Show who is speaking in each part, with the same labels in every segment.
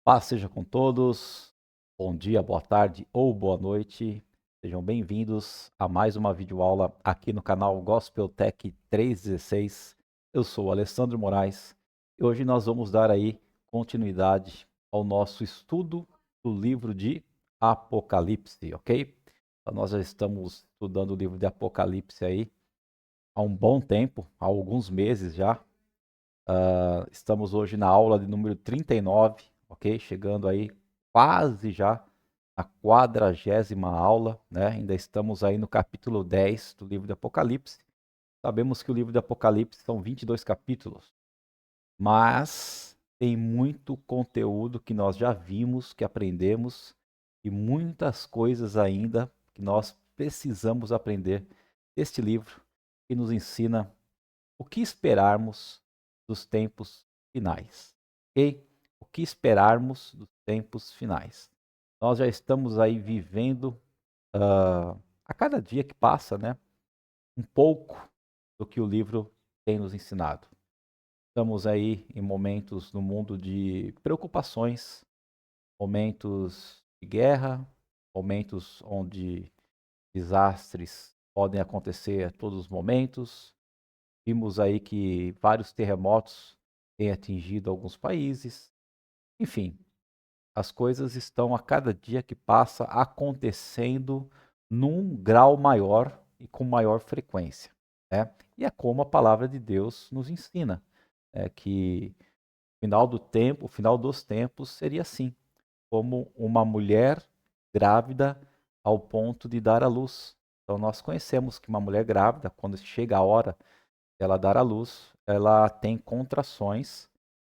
Speaker 1: Paz seja com todos. Bom dia, boa tarde ou boa noite. Sejam bem-vindos a mais uma videoaula aqui no canal Gospel Tech 316. Eu sou o Alessandro Moraes e hoje nós vamos dar aí continuidade ao nosso estudo do livro de Apocalipse, ok? Então, nós já estamos estudando o livro de Apocalipse aí há um bom tempo, há alguns meses já. Estamos hoje na aula de número 39, ok? Chegando aí quase já na 40ª aula, né? Ainda estamos aí no capítulo 10 do livro de Apocalipse. Sabemos que o livro de Apocalipse são 22 capítulos, mas tem muito conteúdo que nós já vimos, que aprendemos, e muitas coisas ainda que nós precisamos aprender deste livro que nos ensina o que esperarmos dos tempos finais, ok? O que esperarmos dos tempos finais? Nós já estamos aí vivendo a cada dia que passa, né? Um pouco do que o livro tem nos ensinado. Estamos aí em momentos no mundo de preocupações, momentos de guerra, momentos onde desastres podem acontecer a todos os momentos. Vimos aí que vários terremotos têm atingido alguns países. Enfim, as coisas estão a cada dia que passa acontecendo num grau maior e com maior frequência, né? E é como a palavra de Deus nos ensina, que o final do tempo, o final dos tempos seria assim, como uma mulher grávida ao ponto de dar à luz. Então nós conhecemos que uma mulher grávida, quando chega a hora ela dar à luz, ela tem contrações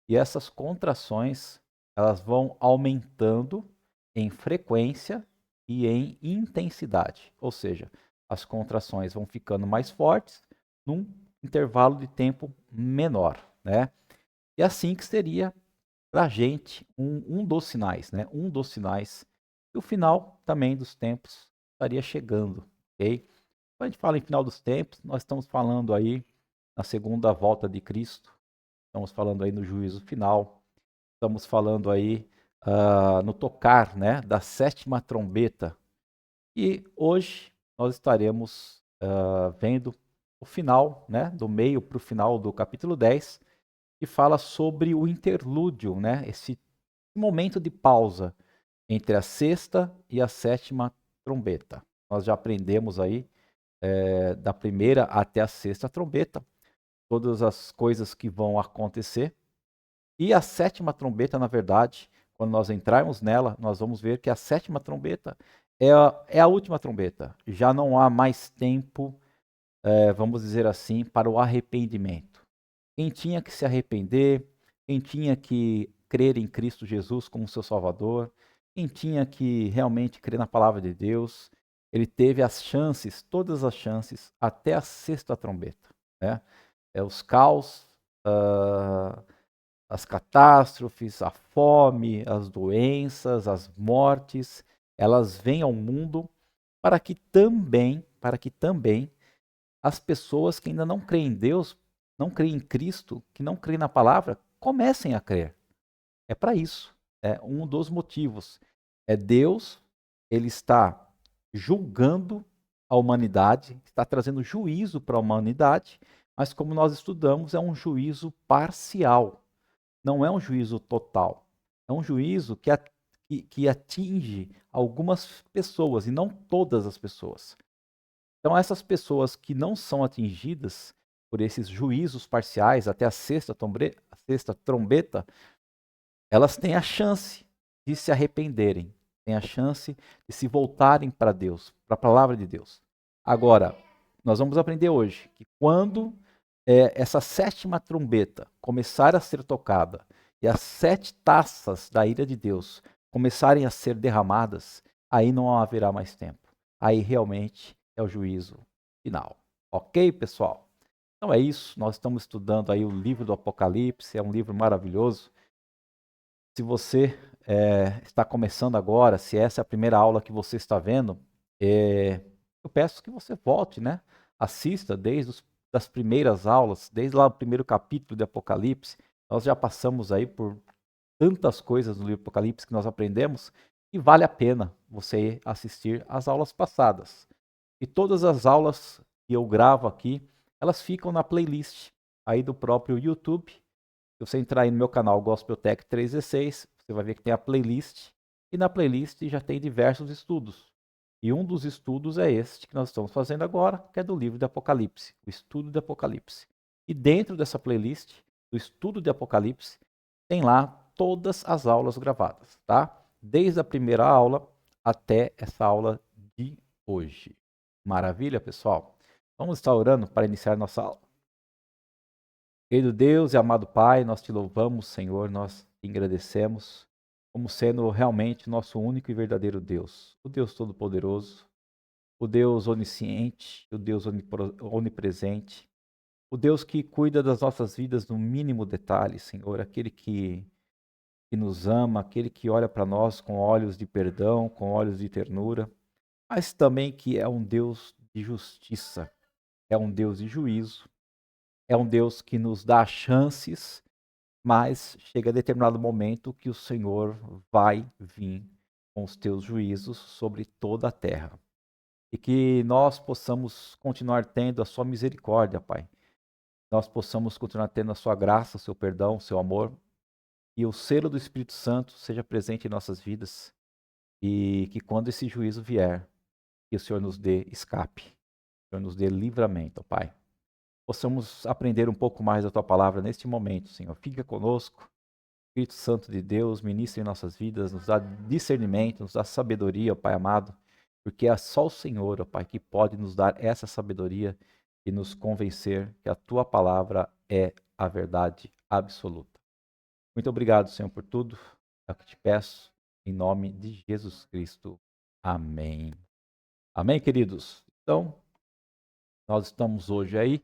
Speaker 1: e essas contrações elas vão aumentando em frequência e em intensidade, ou seja, as contrações vão ficando mais fortes num intervalo de tempo menor, né? E assim que seria para a gente um dos sinais, né? Um dos sinais que o final também dos tempos estaria chegando, ok? Quando a gente fala em final dos tempos, nós estamos falando aí na segunda volta de Cristo, estamos falando aí no juízo final, estamos falando aí no tocar, né, da sétima trombeta. E hoje nós estaremos vendo o final, né, do meio para o final do capítulo 10, que fala sobre o interlúdio, né, esse momento de pausa entre a sexta e a sétima trombeta. Nós já aprendemos aí da primeira até a sexta trombeta, todas as coisas que vão acontecer. E a sétima trombeta, na verdade, quando nós entrarmos nela, nós vamos ver que a sétima trombeta é a última trombeta. Já não há mais tempo, vamos dizer assim, para o arrependimento. Quem tinha que se arrepender, quem tinha que crer em Cristo Jesus como seu Salvador, quem tinha que realmente crer na palavra de Deus, ele teve as chances, todas as chances, até a sexta trombeta, né? Os caos, ah, as catástrofes, a fome, as doenças, as mortes, elas vêm ao mundo para que também as pessoas que ainda não creem em Deus, não creem em Cristo, que não creem na palavra, comecem a crer. É para isso. É um dos motivos. É Deus, ele está julgando a humanidade, está trazendo juízo para a humanidade, mas como nós estudamos, é um juízo parcial, não é um juízo total. É um juízo que atinge algumas pessoas e não todas as pessoas. Então, essas pessoas que não são atingidas por esses juízos parciais até a sexta trombeta, elas têm a chance de se arrependerem, têm a chance de se voltarem para Deus, para a palavra de Deus. Agora, nós vamos aprender hoje que quando essa sétima trombeta começar a ser tocada e as 7 taças da ira de Deus começarem a ser derramadas, aí não haverá mais tempo. Aí realmente é o juízo final. Ok, pessoal? Então é isso. Nós estamos estudando aí o livro do Apocalipse. É um livro maravilhoso. Se você está começando agora, se essa é a primeira aula que você está vendo, eu peço que você volte, né? Assista desde das primeiras aulas, desde lá o primeiro capítulo de Apocalipse. Nós já passamos aí por tantas coisas no livro do Apocalipse que nós aprendemos e vale a pena você assistir às aulas passadas. E todas as aulas que eu gravo aqui, elas ficam na playlist aí do próprio YouTube. Se você entrar aí no meu canal Gospel Tech 316, você vai ver que tem a playlist. E na playlist já tem diversos estudos. E um dos estudos é este que nós estamos fazendo agora, que é do livro de Apocalipse, o estudo de Apocalipse. E dentro dessa playlist, do estudo de Apocalipse, tem lá todas as aulas gravadas, tá? Desde a primeira aula até essa aula de hoje. Maravilha, pessoal? Vamos estar orando para iniciar nossa aula. Querido Deus e amado Pai, nós te louvamos, Senhor, nós te agradecemos como sendo realmente nosso único e verdadeiro Deus, o Deus Todo-Poderoso, o Deus onisciente, o Deus onipresente, o Deus que cuida das nossas vidas no mínimo detalhe, Senhor, aquele que nos ama, aquele que olha para nós com olhos de perdão, com olhos de ternura, mas também que é um Deus de justiça, é um Deus de juízo, é um Deus que nos dá chances, mas chega a determinado momento que o Senhor vai vir com os teus juízos sobre toda a terra. E que nós possamos continuar tendo a sua misericórdia, Pai. Nós possamos continuar tendo a sua graça, o seu perdão, o seu amor. E o selo do Espírito Santo seja presente em nossas vidas. E que quando esse juízo vier, que o Senhor nos dê escape. O Senhor nos dê livramento, Pai. Possamos aprender um pouco mais da Tua Palavra neste momento, Senhor. Fica conosco. Espírito Santo de Deus, ministre em nossas vidas, nos dá discernimento, nos dá sabedoria, ó Pai amado, porque é só o Senhor, ó Pai, que pode nos dar essa sabedoria e nos convencer que a Tua Palavra é a verdade absoluta. Muito obrigado, Senhor, por tudo. É o que te peço, em nome de Jesus Cristo. Amém. Amém, queridos? Então, nós estamos hoje aí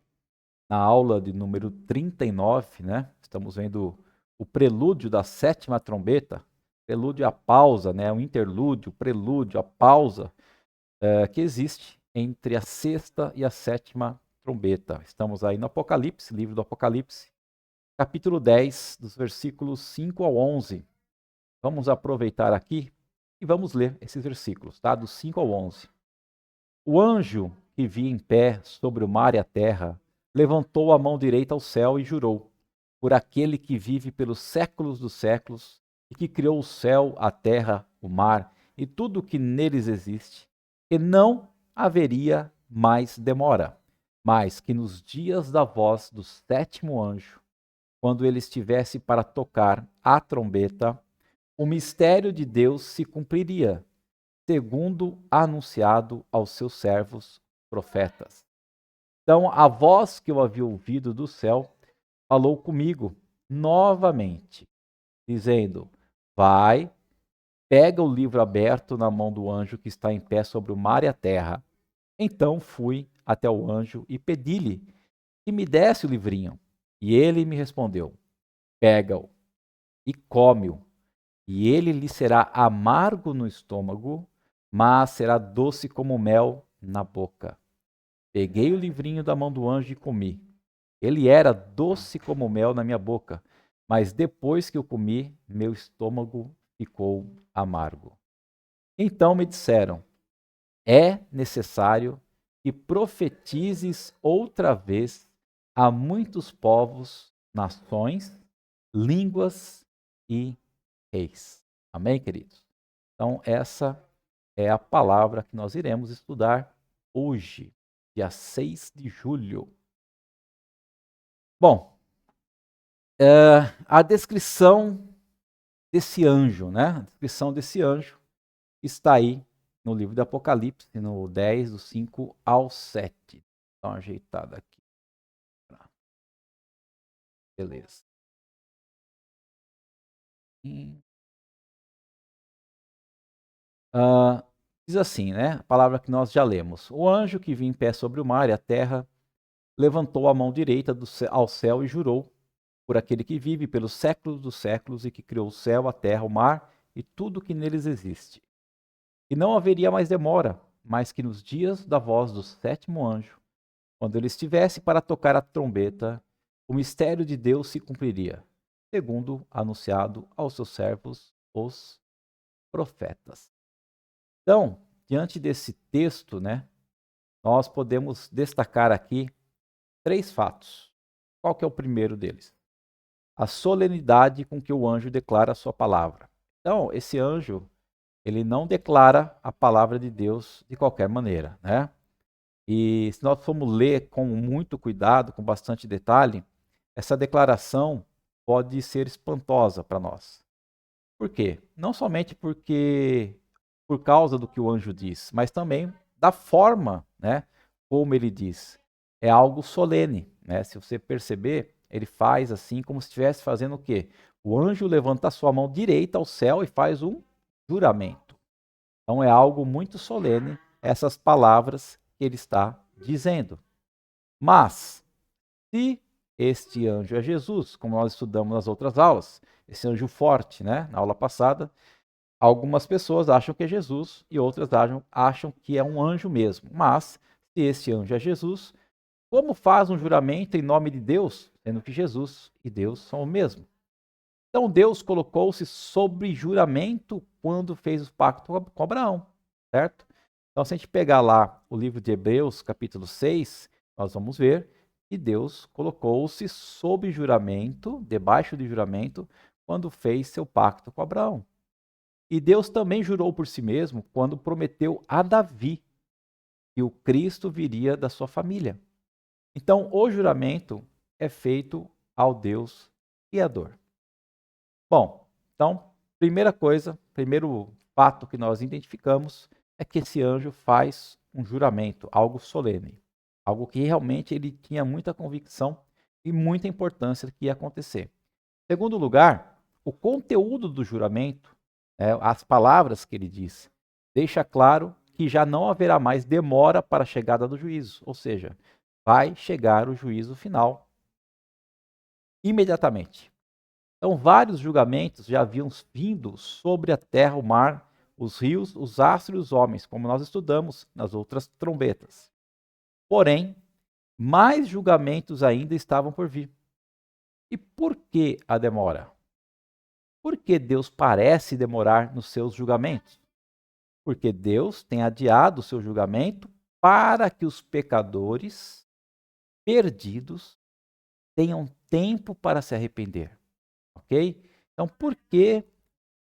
Speaker 1: na aula de número 39, né? Estamos vendo o prelúdio da sétima trombeta, prelúdio à pausa, né? O interlúdio, o prelúdio, a pausa que existe entre a sexta e a sétima trombeta. Estamos aí no Apocalipse, livro do Apocalipse, capítulo 10, dos versículos 5 ao 11. Vamos aproveitar aqui e vamos ler esses versículos, tá? Dos 5 ao 11. O anjo que vi em pé sobre o mar e a terra levantou a mão direita ao céu e jurou, por aquele que vive pelos séculos dos séculos e que criou o céu, a terra, o mar e tudo o que neles existe, que não haveria mais demora, mas que nos dias da voz do sétimo anjo, quando ele estivesse para tocar a trombeta, o mistério de Deus se cumpriria, segundo anunciado aos seus servos profetas. Então, a voz que eu havia ouvido do céu falou comigo novamente, dizendo: Vai, pega o livro aberto na mão do anjo que está em pé sobre o mar e a terra. Então fui até o anjo e pedi-lhe que me desse o livrinho. E ele me respondeu: Pega-o e come-o, e ele lhe será amargo no estômago, mas será doce como mel na boca. Peguei o livrinho da mão do anjo e comi. Ele era doce como mel na minha boca, mas depois que eu comi, meu estômago ficou amargo. Então me disseram: é necessário que profetizes outra vez a muitos povos, nações, línguas e reis. Amém, queridos? Então, essa é a palavra que nós iremos estudar hoje, dia 6 de julho. Bom, a descrição desse anjo, né? A descrição desse anjo está aí no livro do Apocalipse, no 10, do 5 ao 7. Dá uma ajeitada aqui. Beleza. Diz assim, né? A palavra que nós já lemos. O anjo que vinha em pé sobre o mar e a terra levantou a mão direita ao céu e jurou por aquele que vive pelos séculos dos séculos e que criou o céu, a terra, o mar e tudo que neles existe. E não haveria mais demora, mas que nos dias da voz do sétimo anjo, quando ele estivesse para tocar a trombeta, o mistério de Deus se cumpriria, segundo anunciado aos seus servos, os profetas. Então, diante desse texto, né, nós podemos destacar aqui 3 fatos. Qual que é o primeiro deles? A solenidade com que o anjo declara a sua palavra. Então, esse anjo, ele não declara a palavra de Deus de qualquer maneira, né? E se nós formos ler com muito cuidado, com bastante detalhe, essa declaração pode ser espantosa para nós. Por quê? Não somente por causa do que o anjo diz, mas também da forma, né, como ele diz. É algo solene, né? Se você perceber, ele faz assim como se estivesse fazendo o quê? O anjo levanta a sua mão direita ao céu e faz um juramento. Então é algo muito solene essas palavras que ele está dizendo. Mas se este anjo é Jesus, como nós estudamos nas outras aulas, esse anjo forte, né, na aula passada, algumas pessoas acham que é Jesus e outras acham que é um anjo mesmo. Mas, se esse anjo é Jesus, como faz um juramento em nome de Deus, sendo que Jesus e Deus são o mesmo? Então, Deus colocou-se sobre juramento quando fez o pacto com Abraão, certo? Então, se a gente pegar lá o livro de Hebreus, capítulo 6, nós vamos ver que Deus colocou-se sob juramento, debaixo de juramento, quando fez seu pacto com Abraão. E Deus também jurou por si mesmo quando prometeu a Davi que o Cristo viria da sua família. Então, o juramento é feito ao Deus Criador. Bom, então, primeira coisa, primeiro fato que nós identificamos é que esse anjo faz um juramento, algo solene, algo que realmente ele tinha muita convicção e muita importância que ia acontecer. Segundo lugar, o conteúdo do juramento, as palavras que ele diz, deixa claro que já não haverá mais demora para a chegada do juízo, ou seja, vai chegar o juízo final imediatamente. Então, vários julgamentos já haviam vindo sobre a terra, o mar, os rios, os astros e os homens, como nós estudamos nas outras trombetas. Porém, mais julgamentos ainda estavam por vir. E por que a demora? Por que Deus parece demorar nos seus julgamentos? Porque Deus tem adiado o seu julgamento para que os pecadores perdidos tenham tempo para se arrepender. Ok? Então, por que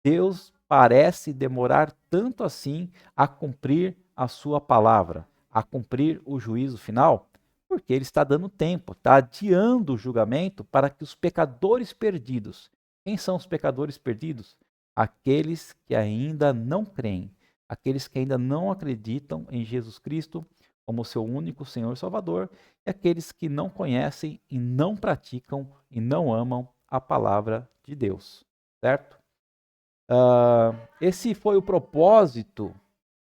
Speaker 1: Deus parece demorar tanto assim a cumprir a sua palavra, a cumprir o juízo final? Porque ele está dando tempo, está adiando o julgamento para que os pecadores perdidos. Quem são os pecadores perdidos? Aqueles que ainda não creem, aqueles que ainda não acreditam em Jesus Cristo como seu único Senhor e Salvador, e aqueles que não conhecem e não praticam e não amam a palavra de Deus, certo? Esse foi o propósito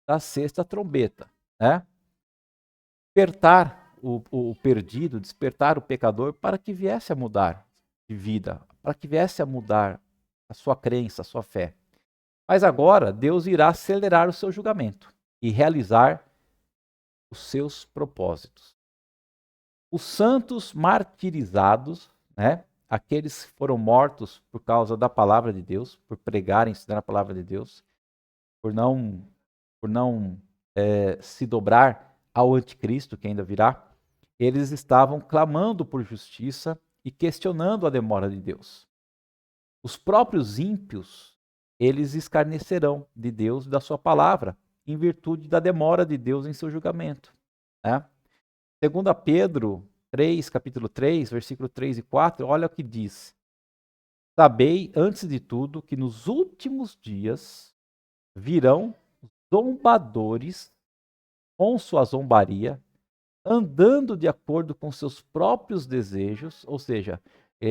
Speaker 1: da sexta trombeta, né? Despertar o perdido, despertar o pecador para que viesse a mudar de vida, para que viesse a mudar a sua crença, a sua fé. Mas agora Deus irá acelerar o seu julgamento e realizar os seus propósitos. Os santos martirizados, né? Aqueles que foram mortos por causa da palavra de Deus, por pregar e ensinar a palavra de Deus, por não se dobrar ao anticristo que ainda virá, eles estavam clamando por justiça e questionando a demora de Deus. Os próprios ímpios, eles escarnecerão de Deus e da sua palavra, em virtude da demora de Deus em seu julgamento, né? Segundo Pedro 3, capítulo 3, versículo 3 e 4, olha o que diz: Sabei, antes de tudo, que nos últimos dias virão zombadores com sua zombaria, andando de acordo com seus próprios desejos, ou seja,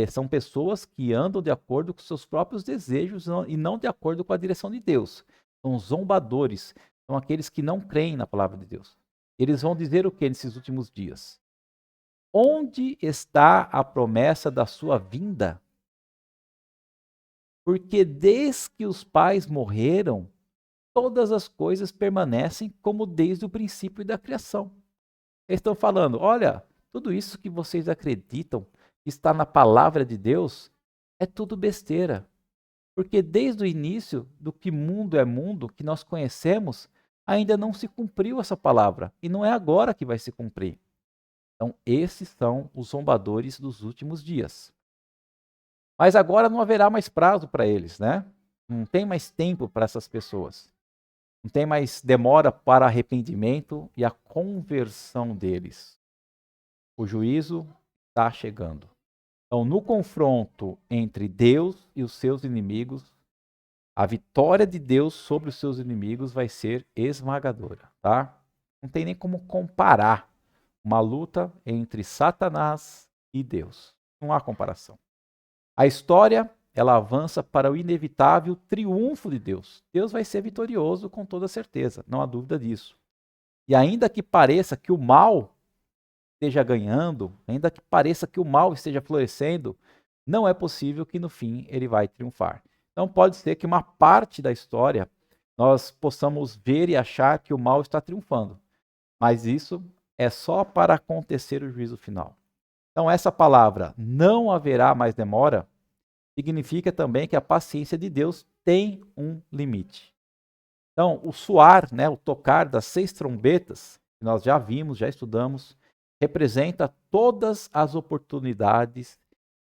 Speaker 1: são pessoas que andam de acordo com seus próprios desejos e não de acordo com a direção de Deus. São zombadores, são aqueles que não creem na palavra de Deus. Eles vão dizer o que nesses últimos dias? Onde está a promessa da sua vinda? Porque desde que os pais morreram, todas as coisas permanecem como desde o princípio da criação. Eles estão falando, olha, tudo isso que vocês acreditam que está na palavra de Deus É tudo besteira. Porque desde o início do que mundo é mundo, que nós conhecemos, ainda não se cumpriu essa palavra. E não é agora que vai se cumprir. Então, esses são os zombadores dos últimos dias. Mas agora não haverá mais prazo para eles, né? Não tem mais tempo para essas pessoas. Não tem mais demora para arrependimento e a conversão deles. O juízo está chegando. Então, no confronto entre Deus e os seus inimigos, a vitória de Deus sobre os seus inimigos vai ser esmagadora, tá? Não tem nem como comparar uma luta entre Satanás e Deus. Não há comparação. A história, ela avança para o inevitável triunfo de Deus. Deus vai ser vitorioso com toda certeza, não há dúvida disso. E ainda que pareça que o mal esteja ganhando, ainda que pareça que o mal esteja florescendo, não é possível que no fim ele vai triunfar. Então pode ser que uma parte da história nós possamos ver e achar que o mal está triunfando, mas isso é só para acontecer o juízo final. Então essa palavra, não haverá mais demora, significa também que a paciência de Deus tem um limite. Então, o soar, né, o tocar das 6 trombetas, que nós já vimos, já estudamos, representa todas as oportunidades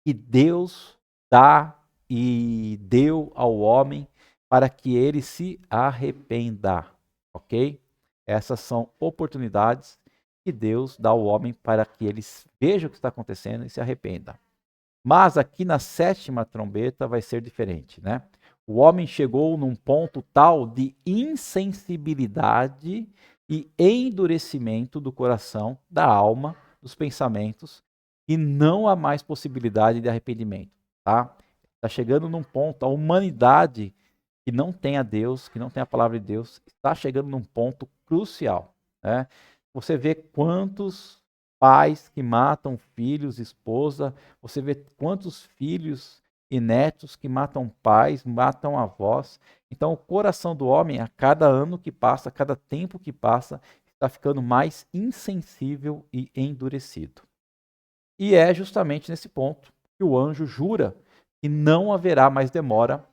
Speaker 1: que Deus dá e deu ao homem para que ele se arrependa, ok? Essas são oportunidades que Deus dá ao homem para que ele veja o que está acontecendo e se arrependa. Mas aqui na 7ª trombeta vai ser diferente, né? O homem chegou num ponto tal de insensibilidade e endurecimento do coração, da alma, dos pensamentos, e não há mais possibilidade de arrependimento, tá? Está chegando num ponto, a humanidade que não tem a Deus, que não tem a palavra de Deus, está chegando num ponto crucial, né? Você vê quantos pais que matam filhos, esposa, você vê quantos filhos e netos que matam pais, matam avós. Então, o coração do homem, a cada ano que passa, a cada tempo que passa, está ficando mais insensível e endurecido. E é justamente nesse ponto que o anjo jura que não haverá mais demora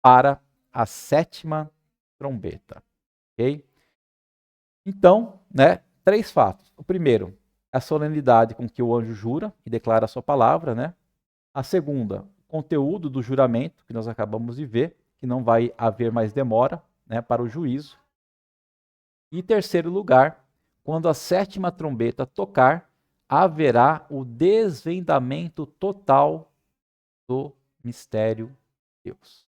Speaker 1: para a 7ª trombeta. Ok? Então, né, 3 fatos. O primeiro, a solenidade com que o anjo jura e declara a sua palavra, né? A segunda, o conteúdo do juramento, que nós acabamos de ver, que não vai haver mais demora, né, para o juízo. E terceiro lugar, quando a 7ª trombeta tocar, haverá o desvendamento total do mistério de Deus.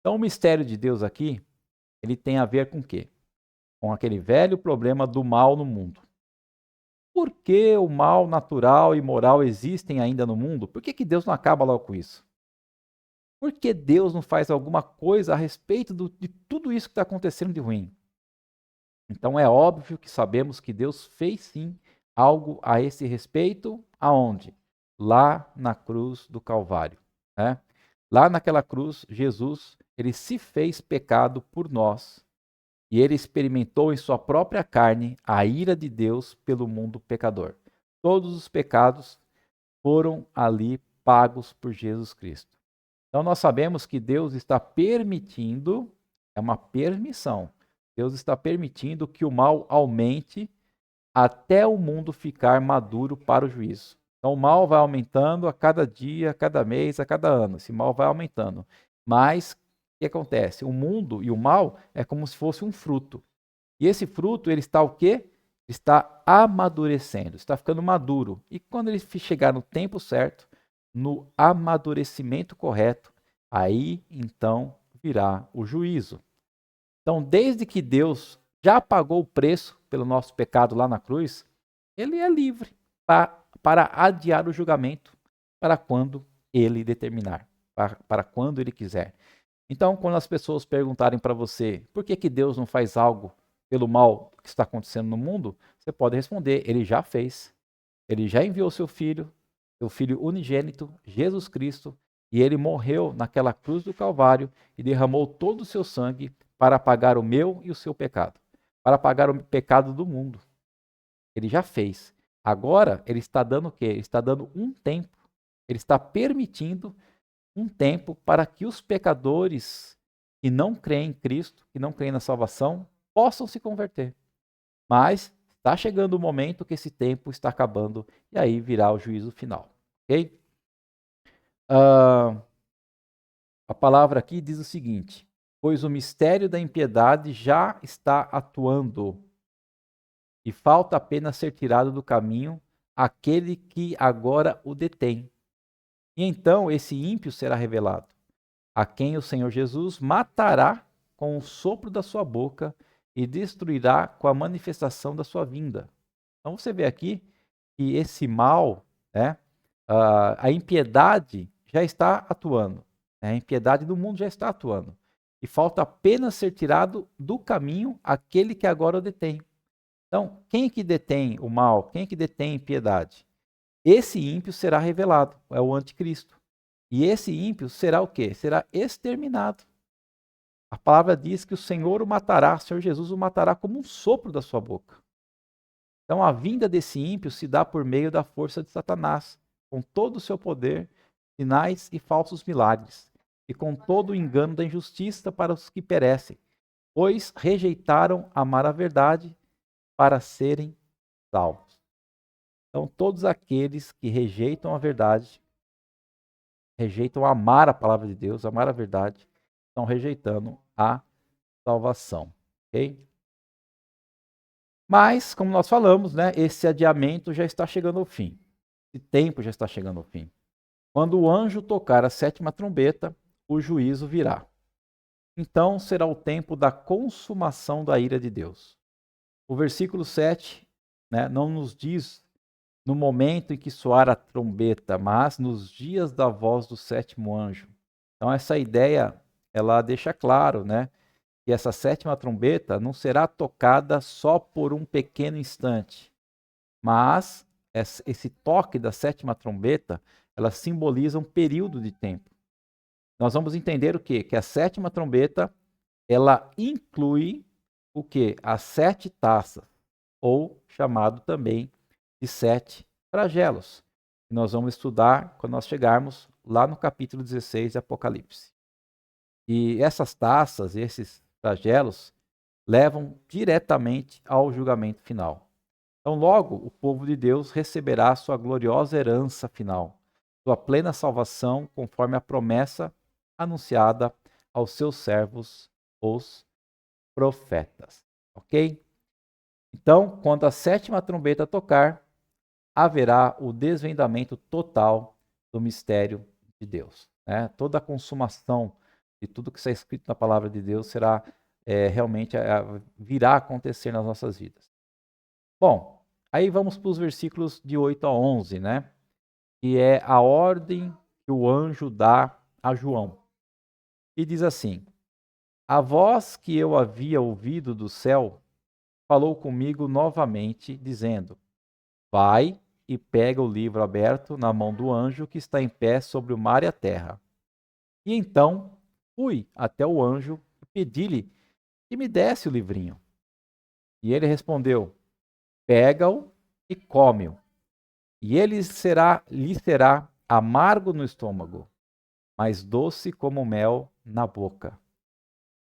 Speaker 1: Então, o mistério de Deus aqui, ele tem a ver com o quê? Com aquele velho problema do mal no mundo. Por que o mal natural e moral existem ainda no mundo? Por que Deus não acaba logo com isso? Por que Deus não faz alguma coisa a respeito de tudo isso que está acontecendo de ruim? Então é óbvio que sabemos que Deus fez sim algo a esse respeito, aonde? Lá na cruz do Calvário, né? Lá naquela cruz, Jesus, ele se fez pecado por nós e ele experimentou em sua própria carne a ira de Deus pelo mundo pecador. Todos os pecados foram ali pagos por Jesus Cristo. Então nós sabemos que Deus está permitindo, é uma permissão, Deus está permitindo que o mal aumente até o mundo ficar maduro para o juízo. Então o mal vai aumentando a cada dia, a cada mês, a cada ano. Esse mal vai aumentando. Mas o que acontece? O mundo e o mal é como se fosse um fruto. E esse fruto, ele está o quê? Está amadurecendo, está ficando maduro. E quando ele chegar no tempo certo, no amadurecimento correto, aí então virá o juízo. Então, desde que Deus já pagou o preço pelo nosso pecado lá na cruz, ele é livre para adiar o julgamento para quando ele determinar, para quando ele quiser. Então, quando as pessoas perguntarem para você por que Deus não faz algo pelo mal que está acontecendo no mundo, você pode responder: ele já fez. Ele já enviou seu filho unigênito, Jesus Cristo, e ele morreu naquela cruz do Calvário e derramou todo o seu sangue para pagar o meu e o seu pecado, para pagar o pecado do mundo. Ele já fez. Agora, ele está dando o quê? Ele está dando um tempo. Ele está permitindo um tempo para que os pecadores que não creem em Cristo, que não creem na salvação, possam se converter. Mas está chegando o momento que esse tempo está acabando e aí virá o juízo final. Ok? A palavra aqui diz o seguinte: pois o mistério da impiedade já está atuando e falta apenas ser tirado do caminho aquele que agora o detém. E então esse ímpio será revelado, a quem o Senhor Jesus matará com o sopro da sua boca e destruirá com a manifestação da sua vinda. Então você vê aqui que esse mal, né, a impiedade já está atuando, né, a impiedade do mundo já está atuando. E falta apenas ser tirado do caminho aquele que agora o detém. Então, quem é que detém o mal? Quem é que detém a impiedade? Esse ímpio será revelado, é o anticristo. E esse ímpio será o quê? Será exterminado. A palavra diz que o Senhor o matará, o Senhor Jesus o matará como um sopro da sua boca. Então a vinda desse ímpio se dá por meio da força de Satanás, com todo o seu poder, sinais e falsos milagres, e com todo o engano da injustiça para os que perecem, pois rejeitaram amar a verdade para serem salvos. Então todos aqueles que rejeitam a verdade, rejeitam amar a palavra de Deus, amar a verdade, estão rejeitando a salvação, ok? Mas, como nós falamos, né, esse adiamento já está chegando ao fim. Esse tempo já está chegando ao fim. Quando o anjo tocar a sétima trombeta, o juízo virá. Então será o tempo da consumação da ira de Deus. O versículo 7, né, não nos diz no momento em que soar a trombeta, mas nos dias da voz do sétimo anjo. Então essa ideia, ela deixa claro, né, que essa sétima trombeta não será tocada só por um pequeno instante, mas esse toque da sétima trombeta, ela simboliza um período de tempo. Nós vamos entender o quê? Que a sétima trombeta, ela inclui o quê? As 7 taças, ou chamado também de 7 flagelos. Nós vamos estudar quando nós chegarmos lá no capítulo 16 de Apocalipse. E essas taças, esses flagelos, levam diretamente ao julgamento final. Então, logo, o povo de Deus receberá sua gloriosa herança final, sua plena salvação, conforme a promessa anunciada aos seus servos, os profetas. Ok? Então, quando a sétima trombeta tocar, haverá o desvendamento total do mistério de Deus. Né? Toda a consumação de tudo que está escrito na palavra de Deus será realmente virá a acontecer nas nossas vidas. Bom, aí vamos para os versículos de 8 a 11, né? Que é a ordem que o anjo dá a João. E diz assim: a voz que eu havia ouvido do céu falou comigo novamente, dizendo: vai e pega o livro aberto na mão do anjo que está em pé sobre o mar e a terra. E então fui até o anjo e pedi-lhe que me desse o livrinho. E ele respondeu: pega-o e come-o. E ele lhe será amargo no estômago, mas doce como mel na boca.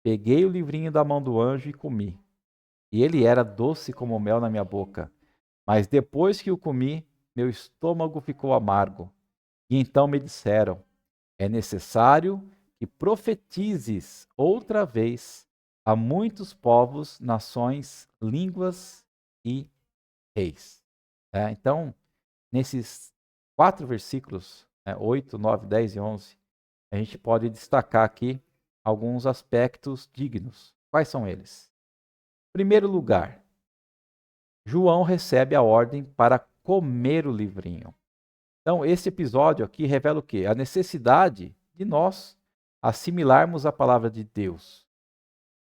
Speaker 1: Peguei o livrinho da mão do anjo e comi. E ele era doce como mel na minha boca. Mas depois que o comi, meu estômago ficou amargo. E então me disseram: é necessário que profetizes outra vez a muitos povos, nações, línguas e reis. Então, nesses 4 versículos, 8, 9, 10 e 11, a gente pode destacar aqui alguns aspectos dignos. Quais são eles? Em primeiro lugar, João recebe a ordem para comer o livrinho. Então, esse episódio aqui revela o quê? A necessidade de nós assimilarmos a palavra de Deus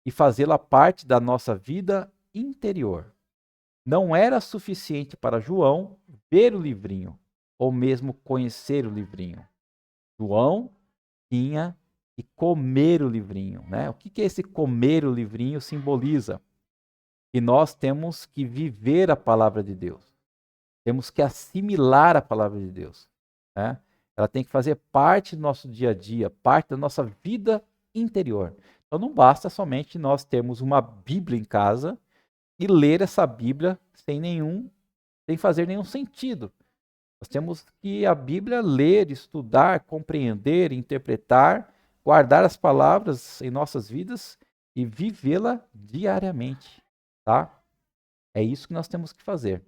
Speaker 1: e fazê-la parte da nossa vida interior. Não era suficiente para João ver o livrinho, ou mesmo conhecer o livrinho. João tinha que comer o livrinho. Né? O que esse comer o livrinho simboliza? Que nós temos que viver a palavra de Deus. Temos que assimilar a palavra de Deus. Né? Ela tem que fazer parte do nosso dia a dia, parte da nossa vida interior. Então não basta somente nós termos uma Bíblia em casa e ler essa Bíblia sem fazer nenhum sentido. Nós temos que a Bíblia ler, estudar, compreender, interpretar, guardar as palavras em nossas vidas e vivê-la diariamente, tá? É isso que nós temos que fazer.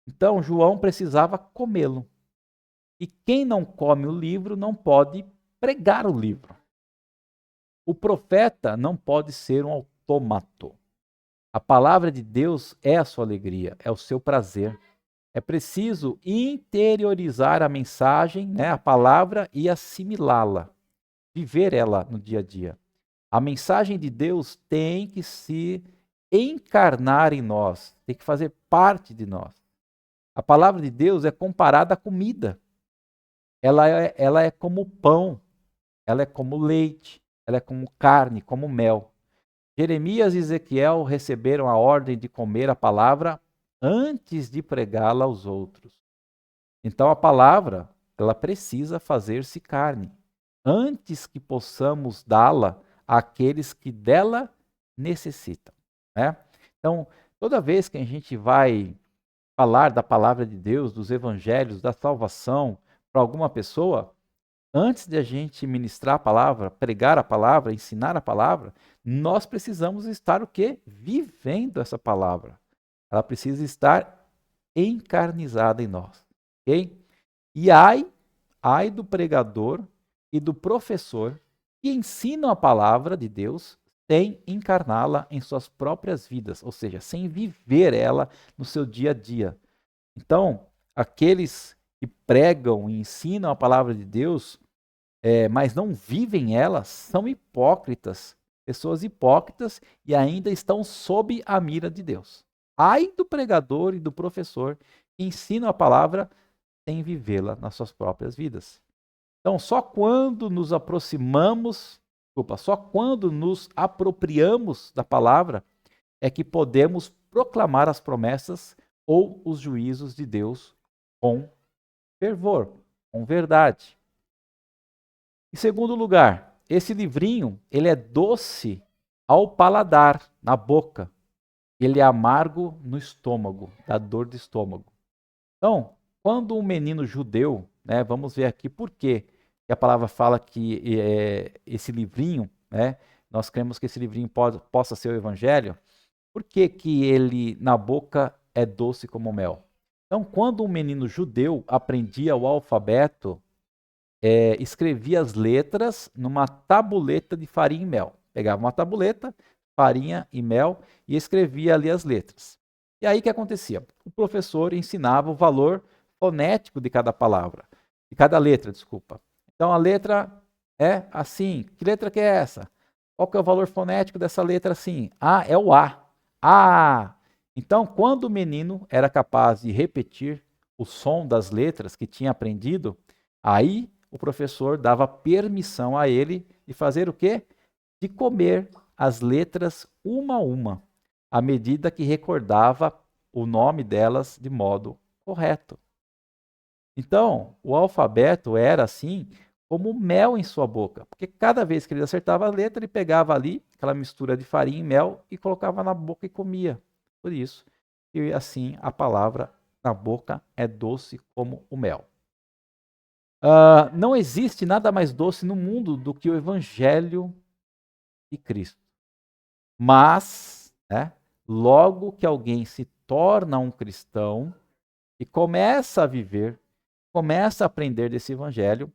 Speaker 1: Então, João precisava comê-lo. E quem não come o livro não pode pregar o livro. O profeta não pode ser um autômato. A palavra de Deus é a sua alegria, é o seu prazer. É preciso interiorizar a mensagem, né, a palavra, e assimilá-la, viver ela no dia a dia. A mensagem de Deus tem que se encarnar em nós, tem que fazer parte de nós. A palavra de Deus é comparada à comida. Ela é como pão, ela é como leite, ela é como carne, como mel. Jeremias e Ezequiel receberam a ordem de comer a palavra antes de pregá-la aos outros. Então a palavra, ela precisa fazer-se carne, antes que possamos dá-la àqueles que dela necessitam, né? Então, toda vez que a gente vai falar da palavra de Deus, dos evangelhos, da salvação para alguma pessoa, antes de a gente ministrar a palavra, pregar a palavra, ensinar a palavra, nós precisamos estar o quê? Vivendo essa palavra. Ela precisa estar encarnizada em nós, ok? E ai do pregador e do professor que ensinam a palavra de Deus sem encarná-la em suas próprias vidas, ou seja, sem viver ela no seu dia a dia. Então, aqueles que pregam e ensinam a palavra de Deus, mas não vivem ela, são hipócritas, pessoas hipócritas e ainda estão sob a mira de Deus. Ai do pregador e do professor que ensinam a palavra sem vivê-la nas suas próprias vidas. Então, só quando nos apropriamos da palavra é que podemos proclamar as promessas ou os juízos de Deus com fervor, com verdade. Em segundo lugar, esse livrinho, ele é doce ao paladar, na boca. Ele é amargo no estômago, dá dor de estômago. Então, quando um menino judeu, né, vamos ver aqui por quê que a palavra fala que esse livrinho, né, nós cremos que esse livrinho possa ser o evangelho. Por que que ele na boca é doce como mel? Então, quando um menino judeu aprendia o alfabeto, escrevia as letras numa tabuleta de farinha e mel. Pegava uma tabuleta, farinha e mel e escrevia ali as letras. E aí o que acontecia? O professor ensinava o valor fonético de cada palavra, de cada letra, desculpa. Então a letra é assim. Que letra que é essa? Qual que é o valor fonético dessa letra assim? Ah, é o A. Ah! Então, quando o menino era capaz de repetir o som das letras que tinha aprendido, aí o professor dava permissão a ele de fazer o quê? De comer as letras uma a uma, à medida que recordava o nome delas de modo correto. Então, o alfabeto era assim como mel em sua boca, porque cada vez que ele acertava a letra, ele pegava ali aquela mistura de farinha e mel e colocava na boca e comia. Por isso, e assim a palavra na boca é doce como o mel. Não existe nada mais doce no mundo do que o Evangelho de Cristo. Mas, né, logo que alguém se torna um cristão e começa a viver, começa a aprender desse Evangelho,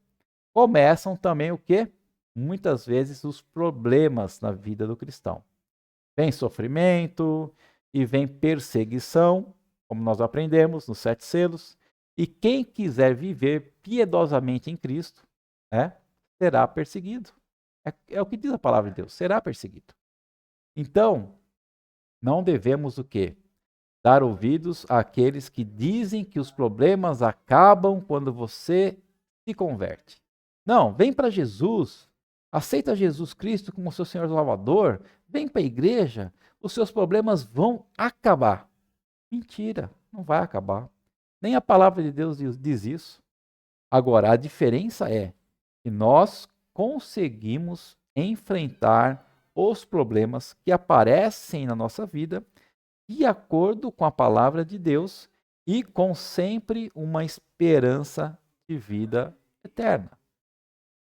Speaker 1: começam também o quê? Muitas vezes os problemas na vida do cristão. Vem sofrimento e vem perseguição, como nós aprendemos nos 7 selos. E quem quiser viver piedosamente em Cristo, será perseguido. É o que diz a palavra de Deus, será perseguido. Então, não devemos o quê? Dar ouvidos àqueles que dizem que os problemas acabam quando você se converte. Não, vem para Jesus, aceita Jesus Cristo como seu Senhor Salvador, vem para a igreja, os seus problemas vão acabar. Mentira, não vai acabar. Nem a palavra de Deus diz isso. Agora, a diferença é que nós conseguimos enfrentar os problemas que aparecem na nossa vida de acordo com a palavra de Deus e com sempre uma esperança de vida eterna.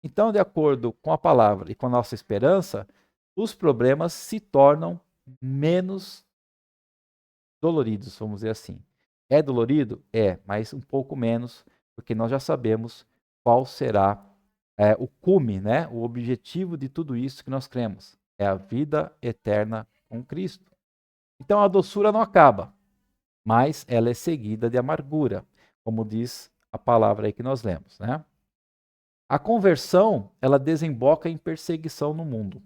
Speaker 1: Então, de acordo com a palavra e com a nossa esperança, os problemas se tornam menos doloridos, vamos dizer assim. É dolorido? É, mas um pouco menos, porque nós já sabemos qual será o cume, né? O objetivo de tudo isso que nós cremos. É a vida eterna com Cristo. Então a doçura não acaba, mas ela é seguida de amargura, como diz a palavra aí que nós lemos, né? A conversão, ela desemboca em perseguição no mundo.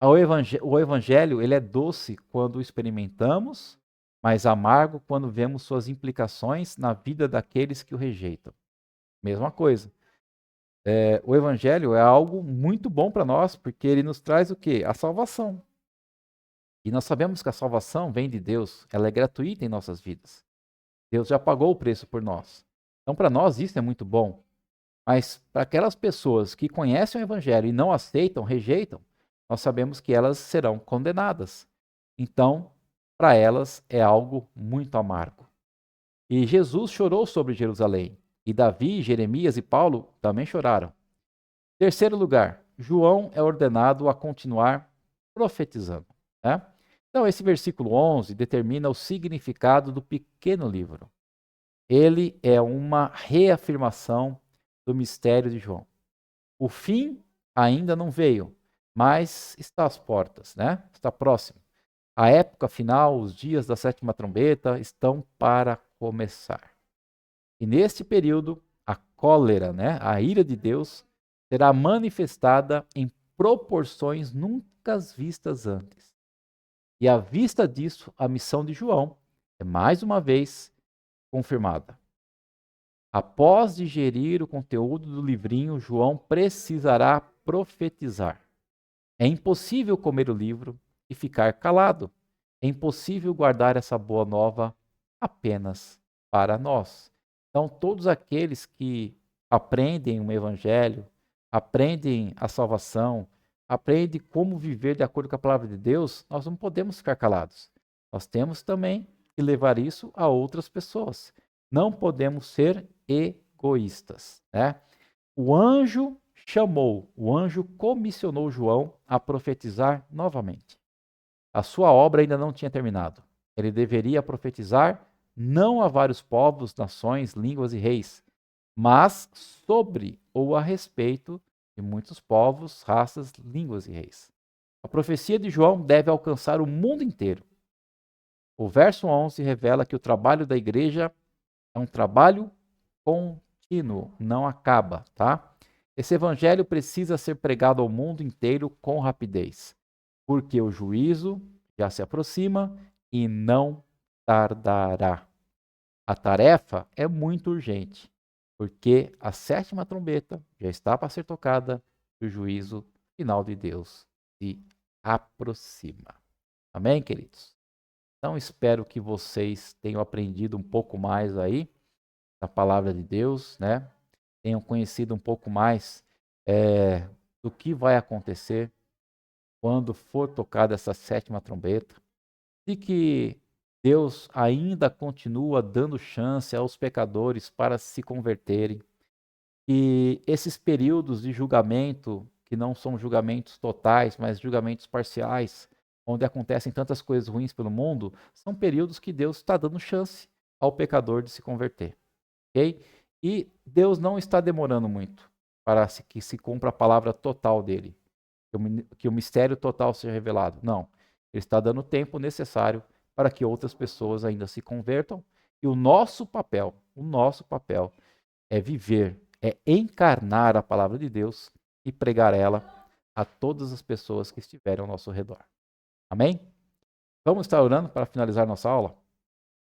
Speaker 1: O evangelho, ele é doce quando o experimentamos, mas amargo quando vemos suas implicações na vida daqueles que o rejeitam. Mesma coisa. O evangelho é algo muito bom para nós, porque ele nos traz o quê? A salvação. E nós sabemos que a salvação vem de Deus, ela é gratuita em nossas vidas. Deus já pagou o preço por nós. Então, para nós, isso é muito bom. Mas para aquelas pessoas que conhecem o Evangelho e não aceitam, rejeitam, nós sabemos que elas serão condenadas. Então, para elas é algo muito amargo. E Jesus chorou sobre Jerusalém. E Davi, Jeremias e Paulo também choraram. Terceiro lugar, João é ordenado a continuar profetizando. Né? Então, esse versículo 11 determina o significado do pequeno livro. Ele é uma reafirmação do mistério de João. O fim ainda não veio, mas está às portas, né? Está próximo. A época final, os dias da sétima trombeta estão para começar. E neste período, a cólera, né, a ira de Deus, será manifestada em proporções nunca vistas antes. E à vista disso, a missão de João é mais uma vez confirmada. Após digerir o conteúdo do livrinho, João precisará profetizar. É impossível comer o livro e ficar calado. É impossível guardar essa boa nova apenas para nós. Então, todos aqueles que aprendem o evangelho, aprendem a salvação, aprendem como viver de acordo com a palavra de Deus, nós não podemos ficar calados. Nós temos também que levar isso a outras pessoas. Não podemos ser egoístas, né? O anjo comissionou João a profetizar novamente. A sua obra ainda não tinha terminado. Ele deveria profetizar não a vários povos, nações, línguas e reis, mas sobre ou a respeito de muitos povos, raças, línguas e reis. A profecia de João deve alcançar o mundo inteiro. O verso 11 revela que o trabalho da igreja é um trabalho contínuo, não acaba, tá? Esse evangelho precisa ser pregado ao mundo inteiro com rapidez, porque o juízo já se aproxima e não tardará. A tarefa é muito urgente, porque a sétima trombeta já está para ser tocada e o juízo final de Deus se aproxima. Amém, queridos? Então, espero que vocês tenham aprendido um pouco mais aí da palavra de Deus, né? Tenham conhecido um pouco mais do que vai acontecer quando for tocada essa sétima trombeta, e que Deus ainda continua dando chance aos pecadores para se converterem, e esses períodos de julgamento, que não são julgamentos totais, mas julgamentos parciais, onde acontecem tantas coisas ruins pelo mundo, são períodos que Deus está dando chance ao pecador de se converter. Ok? E Deus não está demorando muito para que se cumpra a palavra total dele, que o mistério total seja revelado. Não. Ele está dando o tempo necessário para que outras pessoas ainda se convertam. E o nosso papel é viver, é encarnar a palavra de Deus e pregar ela a todas as pessoas que estiverem ao nosso redor. Amém? Vamos estar orando para finalizar nossa aula?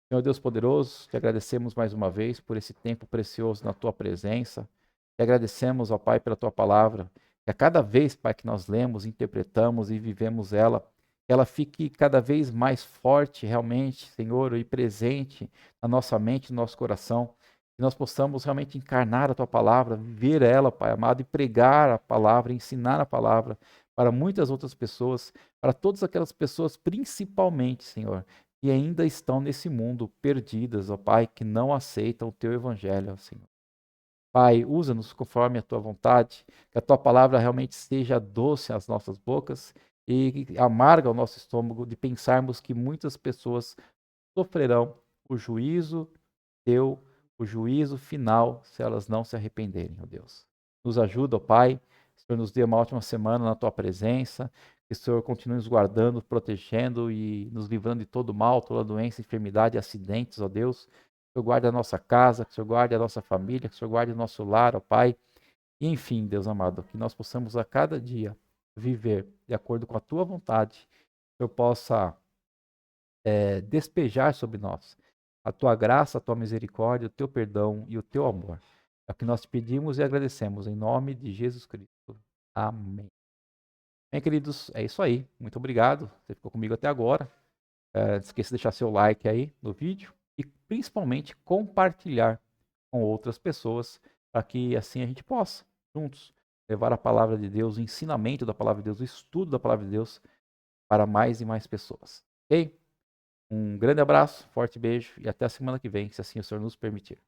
Speaker 1: Senhor Deus poderoso, te agradecemos mais uma vez por esse tempo precioso na tua presença. Te agradecemos, ó Pai, pela tua palavra. Que a cada vez, Pai, que nós lemos, interpretamos e vivemos ela, que ela fique cada vez mais forte realmente, Senhor, e presente na nossa mente, no nosso coração. Que nós possamos realmente encarnar a Tua palavra, viver ela, Pai amado, e pregar a palavra, ensinar a palavra para muitas outras pessoas, para todas aquelas pessoas, principalmente, Senhor, que ainda estão nesse mundo perdidas, ó Pai, que não aceitam o Teu Evangelho, ó Senhor. Pai, usa-nos conforme a Tua vontade, que a Tua palavra realmente seja doce às nossas bocas e amarga ao nosso estômago de pensarmos que muitas pessoas sofrerão o juízo Teu, o juízo final, se elas não se arrependerem, ó Deus. Nos ajuda, ó Pai, que o Senhor nos dê uma ótima semana na Tua presença, que o Senhor continue nos guardando, protegendo e nos livrando de todo mal, toda doença, enfermidade, acidentes, ó Deus. Que o Senhor guarde a nossa casa, que o Senhor guarde a nossa família, que o Senhor guarde o nosso lar, ó Pai. E enfim, Deus amado, que nós possamos a cada dia viver de acordo com a Tua vontade, que eu possa despejar sobre nós a tua graça, a tua misericórdia, o teu perdão e o teu amor. É o que nós te pedimos e agradecemos em nome de Jesus Cristo. Amém. Bem, queridos, é isso aí. Muito obrigado. Você ficou comigo até agora. Não esqueça de deixar seu like aí no vídeo e principalmente compartilhar com outras pessoas para que assim a gente possa, juntos, levar a palavra de Deus, o ensinamento da palavra de Deus, o estudo da palavra de Deus para mais e mais pessoas. Ok? Um grande abraço, forte beijo e até a semana que vem, se assim o Senhor nos permitir.